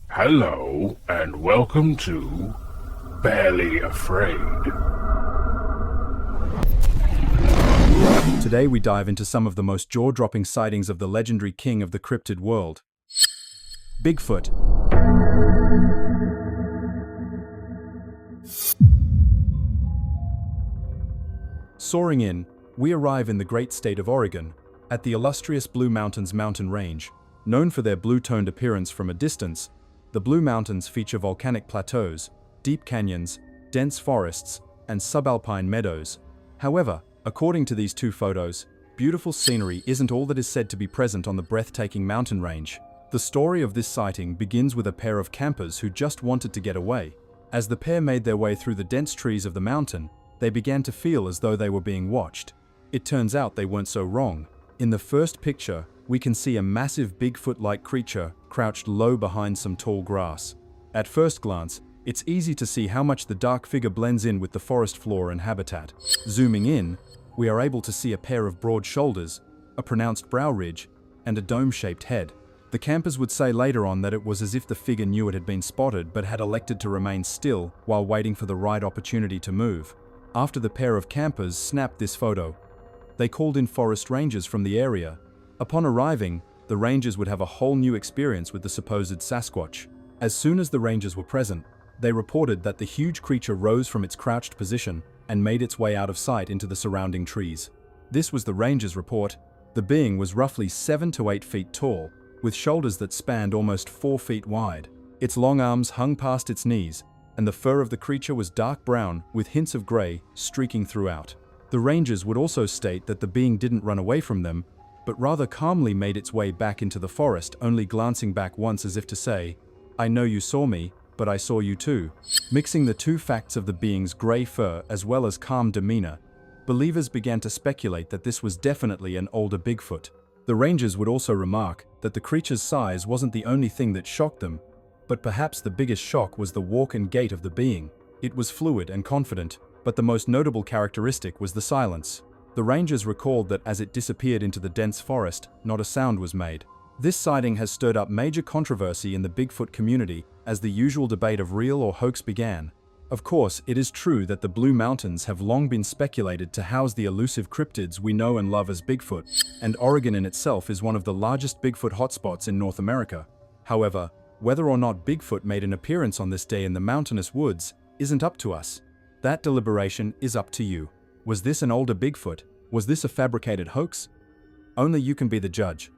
Hello, and welcome to Barely Afraid. Today we dive into some of the most jaw-dropping sightings of the legendary king of the cryptid world, Bigfoot. Soaring in, we arrive in the great state of Oregon, at the illustrious Blue Mountains mountain range. Known for their blue-toned appearance from a distance, the Blue Mountains feature volcanic plateaus, deep canyons, dense forests, and subalpine meadows. However, according to these two photos, beautiful scenery isn't all that is said to be present on the breathtaking mountain range. The story of this sighting begins with a pair of campers who just wanted to get away. As the pair made their way through the dense trees of the mountain, they began to feel as though they were being watched. It turns out they weren't so wrong. In the first picture, we can see a massive Bigfoot-like creature crouched low behind some tall grass. At first glance, it's easy to see how much the dark figure blends in with the forest floor and habitat. Zooming in, we are able to see a pair of broad shoulders, a pronounced brow ridge, and a dome-shaped head. The campers would say later on that it was as if the figure knew it had been spotted but had elected to remain still while waiting for the right opportunity to move. After the pair of campers snapped this photo, they called in forest rangers from the area. Upon arriving, the rangers would have a whole new experience with the supposed Sasquatch. As soon as the rangers were present, they reported that the huge creature rose from its crouched position and made its way out of sight into the surrounding trees. This was the rangers' report. The being was roughly 7 to 8 feet tall, with shoulders that spanned almost 4 feet wide. Its long arms hung past its knees, and the fur of the creature was dark brown with hints of gray streaking throughout. The rangers would also state that the being didn't run away from them, but rather calmly made its way back into the forest, only glancing back once as if to say, "I know you saw me, but I saw you too." Mixing the two facts of the being's gray fur as well as calm demeanor, believers began to speculate that this was definitely an older Bigfoot. The rangers would also remark that the creature's size wasn't the only thing that shocked them, but perhaps the biggest shock was the walk and gait of the being. It was fluid and confident, but the most notable characteristic was the silence. The rangers recalled that as it disappeared into the dense forest, not a sound was made. This sighting has stirred up major controversy in the Bigfoot community as the usual debate of real or hoax began. Of course, it is true that the Blue Mountains have long been speculated to house the elusive cryptids we know and love as Bigfoot, and Oregon in itself is one of the largest Bigfoot hotspots in North America. However, whether or not Bigfoot made an appearance on this day in the mountainous woods isn't up to us. That deliberation is up to you. Was this an older Bigfoot? Was this a fabricated hoax? Only you can be the judge.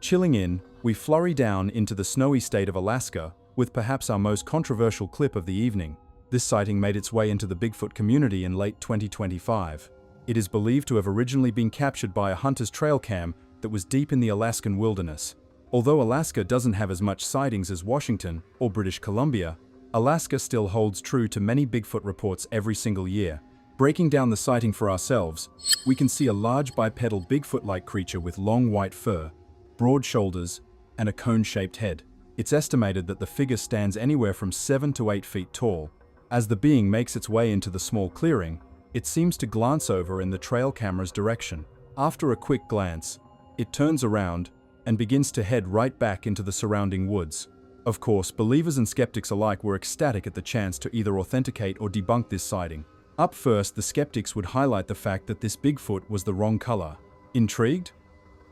Chilling in, we flurry down into the snowy state of Alaska with perhaps our most controversial clip of the evening. This sighting made its way into the Bigfoot community in late 2025. It is believed to have originally been captured by a hunter's trail cam that was deep in the Alaskan wilderness. Although Alaska doesn't have as much sightings as Washington or British Columbia, Alaska still holds true to many Bigfoot reports every single year. Breaking down the sighting for ourselves, we can see a large bipedal Bigfoot-like creature with long white fur, broad shoulders, and a cone-shaped head. It's estimated that the figure stands anywhere from 7 to 8 feet tall. As the being makes its way into the small clearing, it seems to glance over in the trail camera's direction. After a quick glance, it turns around and begins to head right back into the surrounding woods. Of course, believers and skeptics alike were ecstatic at the chance to either authenticate or debunk this sighting. Up first, the skeptics would highlight the fact that this Bigfoot was the wrong color. Intrigued?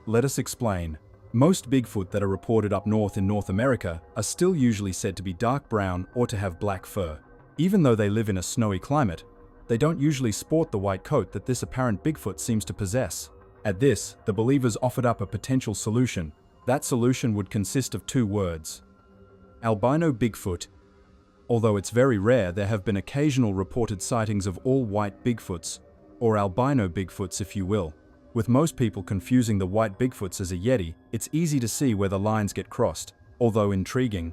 Let us explain. Most Bigfoot that are reported up north in North America are still usually said to be dark brown or to have black fur. Even though they live in a snowy climate, they don't usually sport the white coat that this apparent Bigfoot seems to possess. At this, the believers offered up a potential solution. That solution would consist of 2 words: Albino Bigfoot. Although it's very rare, there have been occasional reported sightings of all white Bigfoots, or albino Bigfoots if you will. With most people confusing the white Bigfoots as a Yeti, it's easy to see where the lines get crossed, although intriguing.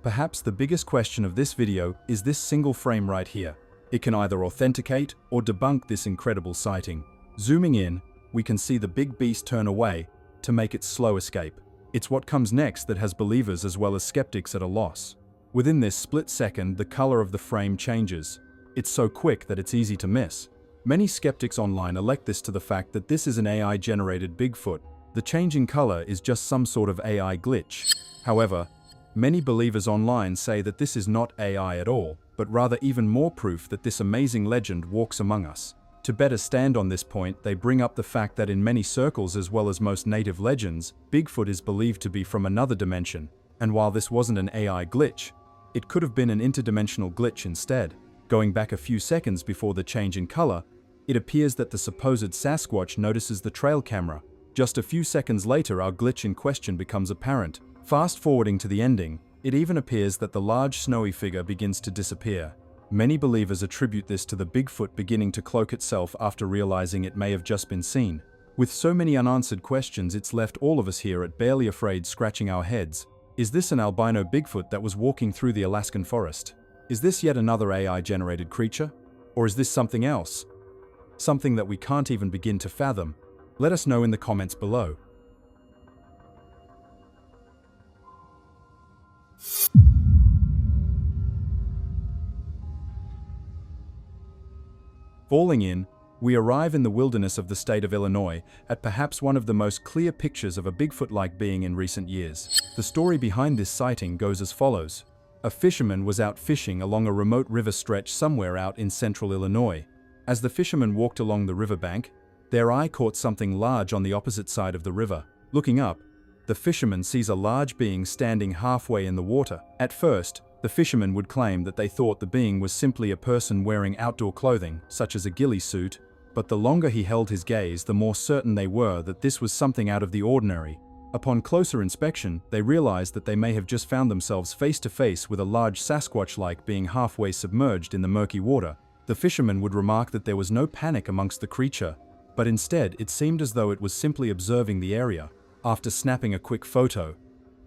Perhaps the biggest question of this video is this single frame right here. It can either authenticate or debunk this incredible sighting. Zooming in, we can see the big beast turn away to make its slow escape. It's what comes next that has believers as well as skeptics at a loss. Within this split second, the color of the frame changes. It's so quick that it's easy to miss. Many skeptics online elect this to the fact that this is an AI-generated Bigfoot. The change in color is just some sort of AI glitch. However, many believers online say that this is not AI at all, but rather even more proof that this amazing legend walks among us. To better stand on this point, they bring up the fact that in many circles as well as most native legends, Bigfoot is believed to be from another dimension, and while this wasn't an AI glitch, it could have been an interdimensional glitch instead. Going back a few seconds before the change in color, it appears that the supposed Sasquatch notices the trail camera. Just a few seconds later, our glitch in question becomes apparent. Fast forwarding to the ending, it even appears that the large snowy figure begins to disappear. Many believers attribute this to the Bigfoot beginning to cloak itself after realizing it may have just been seen. With so many unanswered questions, it's left all of us here at Barely Afraid scratching our heads. Is this an albino Bigfoot that was walking through the Alaskan forest? Is this yet another AI-generated creature? Or is this something else? Something that we can't even begin to fathom? Let us know in the comments below. Falling in, we arrive in the wilderness of the state of Illinois at perhaps one of the most clear pictures of a Bigfoot-like being in recent years. The story behind this sighting goes as follows. A fisherman was out fishing along a remote river stretch somewhere out in central Illinois. As the fisherman walked along the riverbank, their eye caught something large on the opposite side of the river. Looking up, the fisherman sees a large being standing halfway in the water. At first, the fisherman would claim that they thought the being was simply a person wearing outdoor clothing, such as a ghillie suit, but the longer he held his gaze, the more certain they were that this was something out of the ordinary. Upon closer inspection, they realized that they may have just found themselves face to face with a large Sasquatch-like being halfway submerged in the murky water. The fisherman would remark that there was no panic amongst the creature, but instead it seemed as though it was simply observing the area. After snapping a quick photo,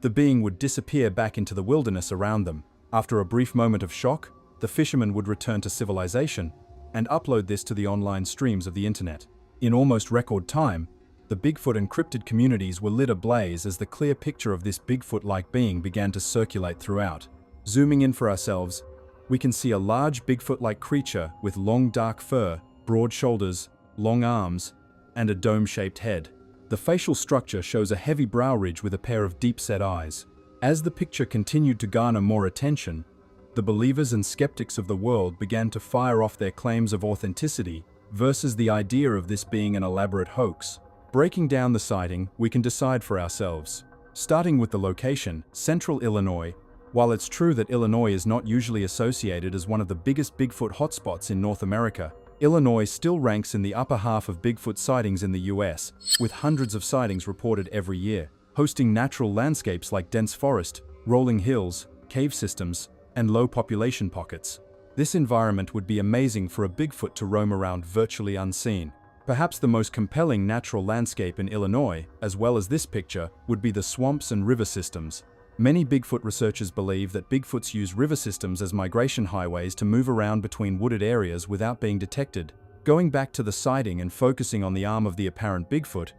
the being would disappear back into the wilderness around them. After a brief moment of shock, the fisherman would return to civilization and upload this to the online streams of the internet. In almost record time, the Bigfoot and cryptid communities were lit ablaze as the clear picture of this Bigfoot-like being began to circulate throughout. Zooming in for ourselves, we can see a large Bigfoot-like creature with long dark fur, broad shoulders, long arms, and a dome-shaped head. The facial structure shows a heavy brow ridge with a pair of deep-set eyes. As the picture continued to garner more attention, the believers and skeptics of the world began to fire off their claims of authenticity versus the idea of this being an elaborate hoax. Breaking down the sighting, we can decide for ourselves. Starting with the location, central Illinois. While it's true that Illinois is not usually associated as one of the biggest Bigfoot hotspots in North America, Illinois still ranks in the upper half of Bigfoot sightings in the US, with hundreds of sightings reported every year, hosting natural landscapes like dense forest, rolling hills, cave systems, and low population pockets. This environment would be amazing for a Bigfoot to roam around virtually unseen. Perhaps the most compelling natural landscape in Illinois, as well as this picture, would be the swamps and river systems. Many Bigfoot researchers believe that Bigfoots use river systems as migration highways to move around between wooded areas without being detected. Going back to the sighting and focusing on the arm of the apparent Bigfoot,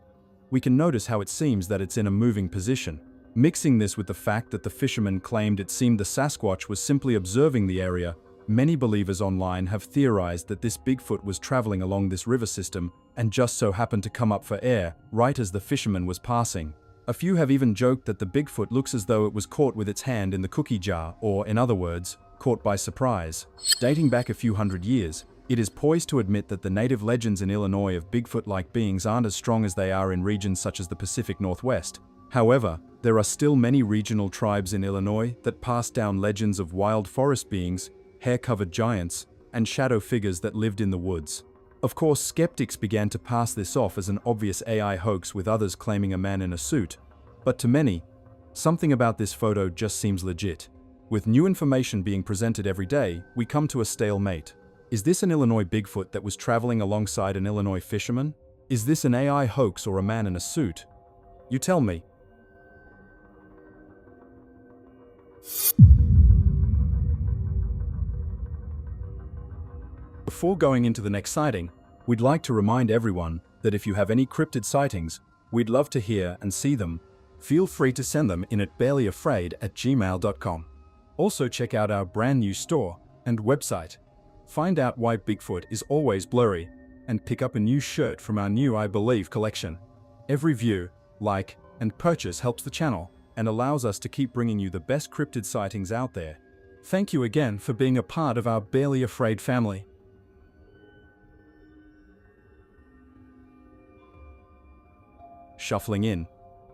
we can notice how it seems that it's in a moving position. Mixing this with the fact that the fisherman claimed it seemed the Sasquatch was simply observing the area, many believers online have theorized that this Bigfoot was traveling along this river system and just so happened to come up for air right as the fisherman was passing. A few have even joked that the Bigfoot looks as though it was caught with its hand in the cookie jar, or in other words, caught by surprise. Dating back a few hundred years, it is poised to admit that the native legends in Illinois of Bigfoot-like beings aren't as strong as they are in regions such as the Pacific Northwest. However, there are still many regional tribes in Illinois that pass down legends of wild forest beings, hair-covered giants, and shadow figures that lived in the woods. Of course, skeptics began to pass this off as an obvious AI hoax, with others claiming a man in a suit. But to many, something about this photo just seems legit. With new information being presented every day, we come to a stalemate. Is this an Illinois Bigfoot that was traveling alongside an Illinois fisherman? Is this an AI hoax or a man in a suit? You tell me. Before going into the next sighting, we'd like to remind everyone that if you have any cryptid sightings, we'd love to hear and see them. Feel free to send them in at bearlyafraid@gmail.com. Also check out our brand new store and website. Find out why Bigfoot is always blurry and pick up a new shirt from our new I Believe collection. Every view, like, and purchase helps the channel and allows us to keep bringing you the best cryptid sightings out there. Thank you again for being a part of our Barely Afraid family. Shuffling in,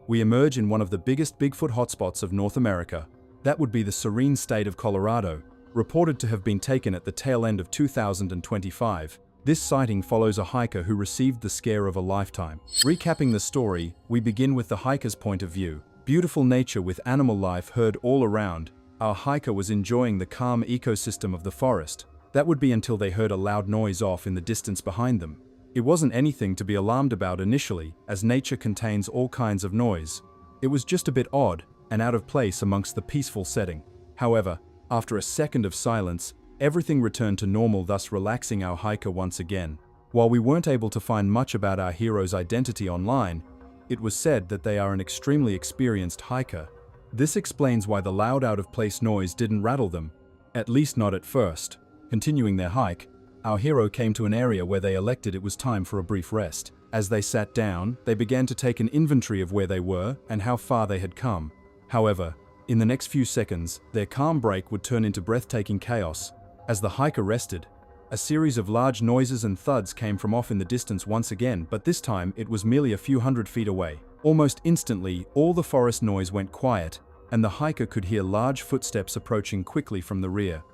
we emerge in one of the biggest Bigfoot hotspots of North America. That would be the serene state of Colorado, reported to have been taken at the tail end of 2025. This sighting follows a hiker who received the scare of a lifetime. Recapping the story, we begin with the hiker's point of view. Beautiful nature with animal life heard all around. Our hiker was enjoying the calm ecosystem of the forest. That would be until they heard a loud noise off in the distance behind them. It wasn't anything to be alarmed about initially, as nature contains all kinds of noise. It was just a bit odd and out of place amongst the peaceful setting. However, after a second of silence, everything returned to normal, thus relaxing our hiker once again. While we weren't able to find much about our hero's identity online, it was said that they are an extremely experienced hiker. This explains why the loud out-of-place noise didn't rattle them, at least not at first. Continuing their hike, our hero came to an area where they elected it was time for a brief rest. As they sat down, they began to take an inventory of where they were and how far they had come. However, in the next few seconds, their calm break would turn into breathtaking chaos. As the hiker rested, a series of large noises and thuds came from off in the distance once again, but this time it was merely a few hundred feet away. Almost instantly, all the forest noise went quiet, and the hiker could hear large footsteps approaching quickly from the rear.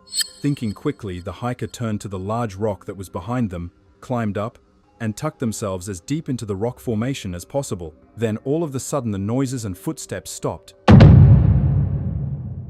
Thinking quickly, the hiker turned to the large rock that was behind them, climbed up, and tucked themselves as deep into the rock formation as possible. Then all of a sudden the noises and footsteps stopped.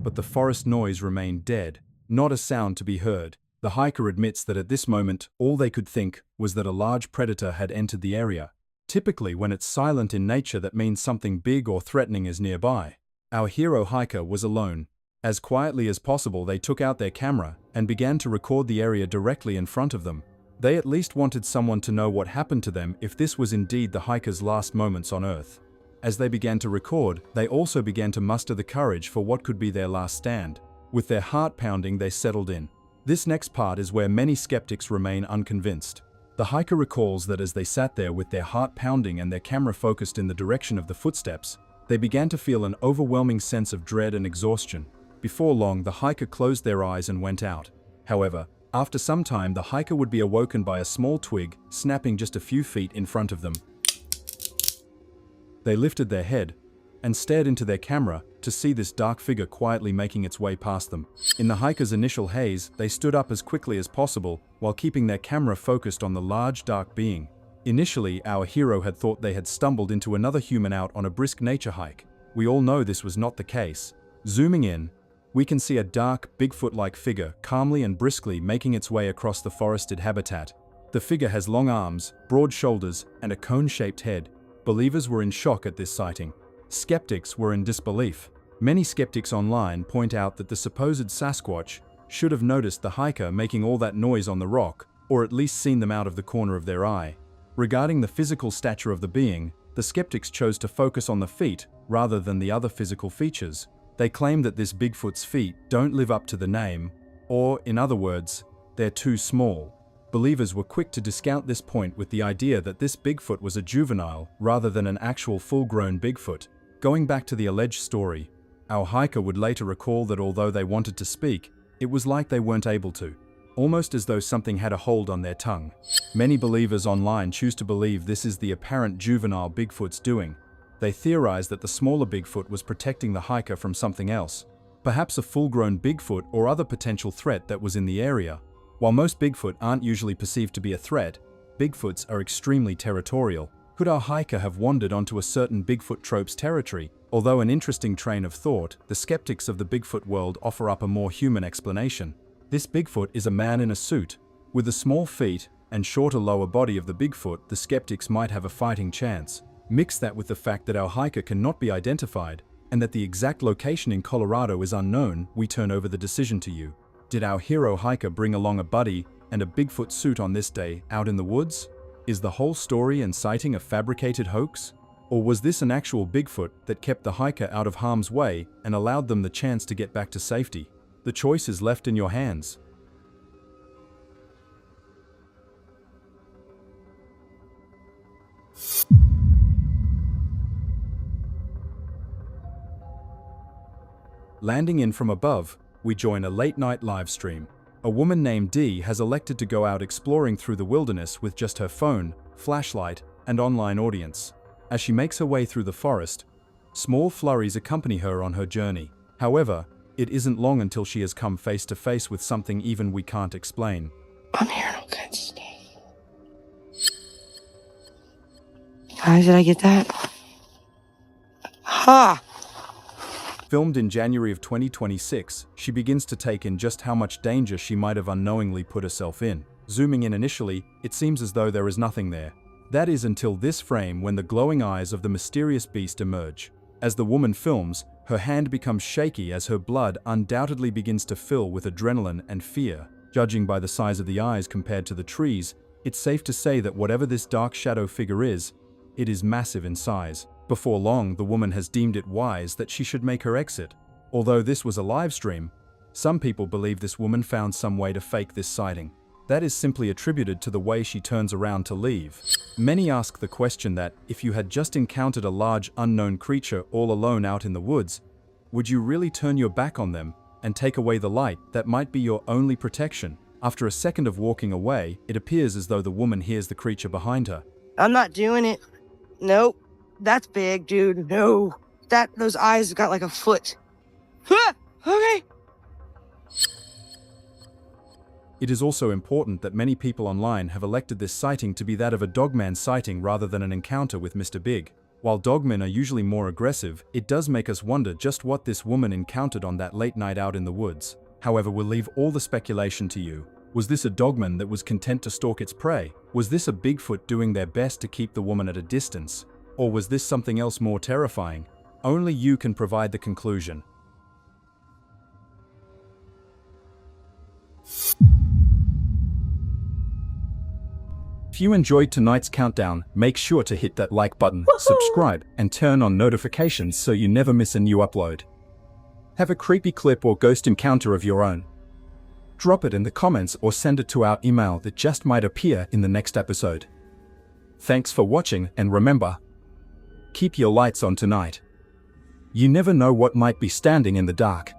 But the forest noise remained dead, not a sound to be heard. The hiker admits that at this moment, all they could think was that a large predator had entered the area. Typically, when it's silent in nature, that means something big or threatening is nearby. Our hero hiker was alone. As quietly as possible, they took out their camera and began to record the area directly in front of them. They at least wanted someone to know what happened to them if this was indeed the hiker's last moments on Earth. As they began to record, they also began to muster the courage for what could be their last stand. With their heart pounding, they settled in. This next part is where many skeptics remain unconvinced. The hiker recalls that as they sat there with their heart pounding and their camera focused in the direction of the footsteps, they began to feel an overwhelming sense of dread and exhaustion. Before long, the hiker closed their eyes and went out. However, after some time, the hiker would be awoken by a small twig snapping just a few feet in front of them. They lifted their head and stared into their camera to see this dark figure quietly making its way past them. In the hiker's initial haze, they stood up as quickly as possible while keeping their camera focused on the large dark being. Initially, our hero had thought they had stumbled into another human out on a brisk nature hike. We all know this was not the case. Zooming in, we can see a dark, Bigfoot-like figure calmly and briskly making its way across the forested habitat. The figure has long arms, broad shoulders, and a cone-shaped head. Believers were in shock at this sighting. Skeptics were in disbelief. Many skeptics online point out that the supposed Sasquatch should have noticed the hiker making all that noise on the rock, or at least seen them out of the corner of their eye. Regarding the physical stature of the being, the skeptics chose to focus on the feet rather than the other physical features. They claim that this Bigfoot's feet don't live up to the name, or, in other words, they're too small. Believers were quick to discount this point with the idea that this Bigfoot was a juvenile rather than an actual full-grown Bigfoot. Going back to the alleged story, our hiker would later recall that although they wanted to speak, it was like they weren't able to, almost as though something had a hold on their tongue. Many believers online choose to believe this is the apparent juvenile Bigfoot's doing. They theorize that the smaller Bigfoot was protecting the hiker from something else, perhaps a full-grown Bigfoot or other potential threat that was in the area. While most Bigfoot aren't usually perceived to be a threat, Bigfoots are extremely territorial. Could our hiker have wandered onto a certain Bigfoot trope's territory? Although an interesting train of thought, the skeptics of the Bigfoot world offer up a more human explanation. This Bigfoot is a man in a suit. With the small feet and shorter lower body of the Bigfoot, the skeptics might have a fighting chance. Mix that with the fact that our hiker cannot be identified, and that the exact location in Colorado is unknown, we turn over the decision to you. Did our hero hiker bring along a buddy and a Bigfoot suit on this day out in the woods? Is the whole story and sighting a fabricated hoax? Or was this an actual Bigfoot that kept the hiker out of harm's way and allowed them the chance to get back to safety? The choice is left in your hands. Landing in from above, we join a late-night live stream. A woman named Dee has elected to go out exploring through the wilderness with just her phone, flashlight, and online audience. As she makes her way through the forest, small flurries accompany her on her journey. However, it isn't long until she has come face to face with something even we can't explain. I'm hearing all kinds of stuff. How did I get that? Ha! Filmed in January of 2026, she begins to take in just how much danger she might have unknowingly put herself in. Zooming in initially, it seems as though there is nothing there. That is until this frame when the glowing eyes of the mysterious beast emerge. As the woman films, her hand becomes shaky as her blood undoubtedly begins to fill with adrenaline and fear. Judging by the size of the eyes compared to the trees, it's safe to say that whatever this dark shadow figure is, it is massive in size. Before long, the woman has deemed it wise that she should make her exit. Although this was a live stream, some people believe this woman found some way to fake this sighting. That is simply attributed to the way she turns around to leave. Many ask the question that, if you had just encountered a large unknown creature all alone out in the woods, would you really turn your back on them and take away the light that might be your only protection? After a second of walking away, it appears as though the woman hears the creature behind her. I'm not doing it. Nope. That's big, dude. No. Those eyes got like a foot. Ah! Okay. It is also important that many people online have elected this sighting to be that of a dogman sighting rather than an encounter with Mr. Big. While dogmen are usually more aggressive, it does make us wonder just what this woman encountered on that late night out in the woods. However, we'll leave all the speculation to you. Was this a dogman that was content to stalk its prey? Was this a Bigfoot doing their best to keep the woman at a distance? Or was this something else more terrifying? Only you can provide the conclusion. If you enjoyed tonight's countdown, make sure to hit that like button, subscribe, and turn on notifications so you never miss a new upload. Have a creepy clip or ghost encounter of your own? Drop it in the comments or send it to our email that just might appear in the next episode. Thanks for watching, and remember, keep your lights on tonight. You never know what might be standing in the dark.